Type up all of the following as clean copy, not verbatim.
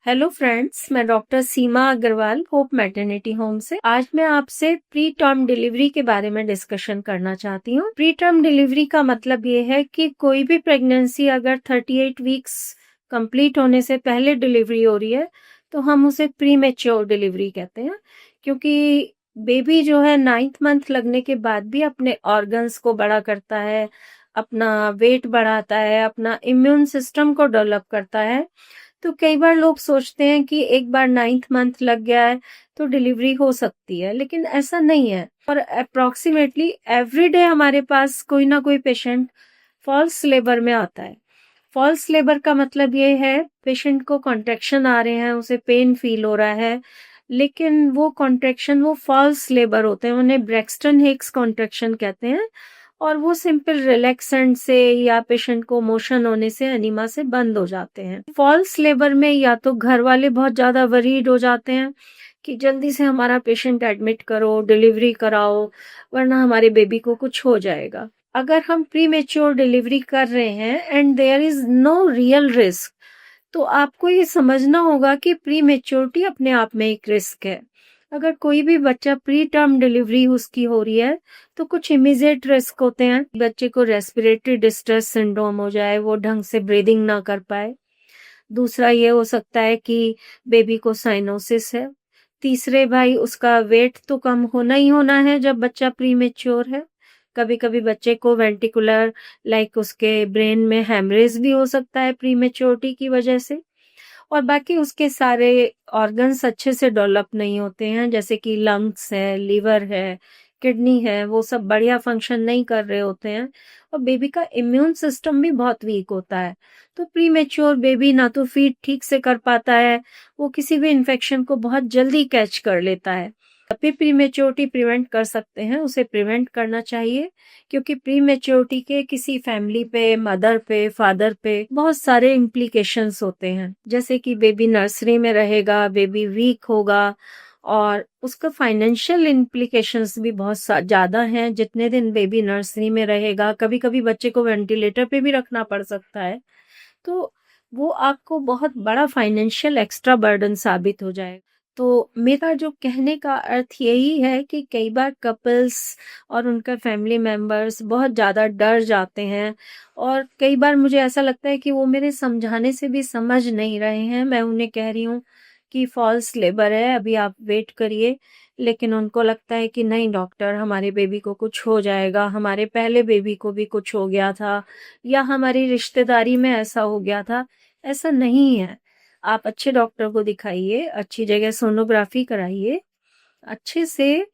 Hello friends, मैं doctor सीमा Agarwal hope maternity home से आज मैं आपसे प्री टर्म डिलीवरी के बारे में डिस्कशन करना चाहती हूँ। प्री टर्म डिलीवरी का मतलब ये है कि कोई भी प्रेगनेंसी अगर 38 वीक्स कंप्लीट होने से पहले डिलीवरी हो रही है तो हम उसे प्री मैच्योर डिलीवरी कहते हैं, क्योंकि बेबी जो है 9th मंथ लगने के बाद भी अपने ऑर्गन्स को बड़ा करता है, अपना वेट बढ़ाता है, अपना इम्यून सिस्टम को डेवलप करता है। तो कई बार लोग सोचते हैं कि एक बार 9th मंथ लग गया है तो डिलीवरी हो सकती है, लेकिन ऐसा नहीं है। और अप्रोक्सीमेटली एवरी डे हमारे पास कोई ना कोई पेशेंट फॉल्स लेबर में आता है। फॉल्स लेबर का मतलब ये है पेशेंट को कॉन्ट्रैक्शन आ रहे हैं, उसे पेन फील हो रहा है, लेकिन वो कॉन्ट्रैक्शन वो फॉल्स लेबर होते हैं, उन्हें ब्रैक्सटन हिक्स कॉन्ट्रैक्शन कहते हैं। और वो सिंपल रिलैक्सेंट से या पेशेंट को मोशन होने से एनीमा से बंद हो जाते हैं। फॉल्स लेबर में या तो घर वाले बहुत ज्यादा वरीड हो जाते हैं कि जल्दी से हमारा पेशेंट एडमिट करो, डिलीवरी कराओ, वरना हमारे बेबी को कुछ हो जाएगा। अगर हम प्री मेच्योर डिलीवरी कर रहे हैं and there is no real risk, तो आपको ये समझना होगा कि प्री मेच्योरिटी अपने आप में एक रिस्क है। अगर कोई भी बच्चा प्री टर्म डिलीवरी उसकी हो रही है तो कुछ इमीडिएट रिस्क होते हैं। बच्चे को रेस्पिरेटरी डिस्ट्रेस सिंड्रोम हो जाए, वो ढंग से ब्रीदिंग ना कर पाए। दूसरा ये हो सकता है कि बेबी को साइनोसिस है। तीसरे भाई उसका वेट तो कम होना ही होना है जब बच्चा प्री मेच्योर है। कभी कभी बच्चे को वेंटिकुलर उसके ब्रेन में हेमरेज भी हो सकता है प्री मेच्योरिटी की वजह से। और बाकी उसके सारे ऑर्गन्स अच्छे से डेवलप नहीं होते हैं, जैसे कि लंग्स है, लीवर है, किडनी है, वो सब बढ़िया फंक्शन नहीं कर रहे होते हैं। और बेबी का इम्यून सिस्टम भी बहुत वीक होता है। तो प्री मेच्योर बेबी ना तो फीड ठीक से कर पाता है, वो किसी भी इन्फेक्शन को बहुत जल्दी कैच कर लेता है। तभी प्री मेच्योरिटी प्रिवेंट कर सकते हैं, उसे प्रिवेंट करना चाहिए, क्योंकि प्री मेच्योरिटी के किसी फैमिली पे, मदर पे, फादर पे बहुत सारे इम्प्लीकेशंस होते हैं। जैसे कि बेबी नर्सरी में रहेगा, बेबी वीक होगा, और उसका फाइनेंशियल इम्प्लीकेशंस भी बहुत ज्यादा हैं। जितने दिन बेबी नर्सरी में रहेगा, कभी कभी बच्चे को वेंटिलेटर पे भी रखना पड़ सकता है, तो वो आपको बहुत बड़ा फाइनेंशियल एक्स्ट्रा बर्डन साबित हो जाएगा। तो मेरा जो कहने का अर्थ यही है कि कई बार कपल्स और उनका फैमिली मेंबर्स बहुत ज़्यादा डर जाते हैं, और कई बार मुझे ऐसा लगता है कि वो मेरे समझाने से भी समझ नहीं रहे हैं। मैं उन्हें कह रही हूँ कि फॉल्स लेबर है, अभी आप वेट करिए, लेकिन उनको लगता है कि नहीं डॉक्टर, हमारे बेबी को कुछ हो जाएगा, हमारे पहले बेबी को भी कुछ हो गया था, या हमारी रिश्तेदारी में ऐसा हो गया था। ऐसा नहीं है। आप अच्छे डॉक्टर को दिखाइए, अच्छी जगह सोनोग्राफी कराइए, अच्छे से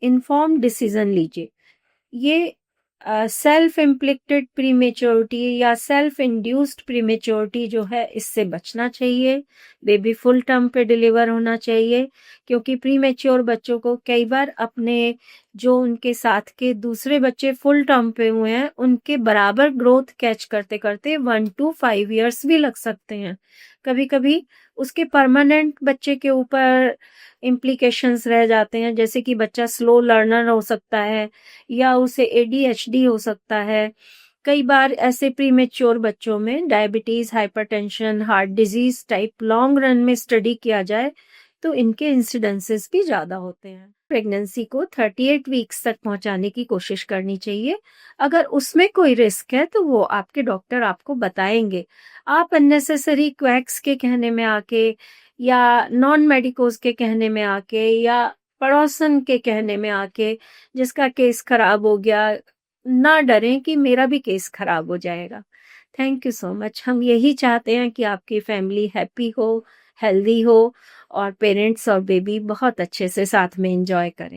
इन्फॉर्म डिसीजन लीजिए। ये सेल्फ इम्प्लिक्टेड प्रीमेच्योरिटी या सेल्फ इंड्यूस्ड प्रीमेच्योरिटी जो है, इससे बचना चाहिए। बेबी फुल टर्म पे डिलीवर होना चाहिए, क्योंकि प्रीमेच्योर बच्चों को कई बार अपने जो उनके साथ के दूसरे बच्चे फुल टर्म पे हुए हैं उनके बराबर ग्रोथ कैच करते करते 1 to 5 years भी लग सकते हैं। कभी कभी उसके परमानेंट बच्चे के ऊपर इम्प्लीकेशंस रह जाते हैं, जैसे कि बच्चा स्लो लर्नर हो सकता है, या उसे एडीएचडी हो सकता है। कई बार ऐसे प्रीमेच्योर बच्चों में diabetes, hypertension, heart disease type long run में स्टडी किया जाए तो इनके इंसिडेंसेस भी ज्यादा होते हैं। प्रेगनेंसी को 38 वीक्स तक पहुंचाने की कोशिश करनी चाहिए। अगर उसमें कोई रिस्क है तो वो आपके डॉक्टर आपको बताएंगे। आप अननेसेसरी क्वैक्स के कहने में आके, या नॉन मेडिकोज के कहने में आके, या पड़ोसन के कहने में आके जिसका केस खराब हो गया, ना डरें कि मेरा भी केस खराब हो जाएगा। Thank you so much. हम यही चाहते हैं कि आपकी फैमिली हैप्पी हो, हेल्दी हो, और पेरेंट्स और बेबी बहुत अच्छे से साथ में एंजॉय करें।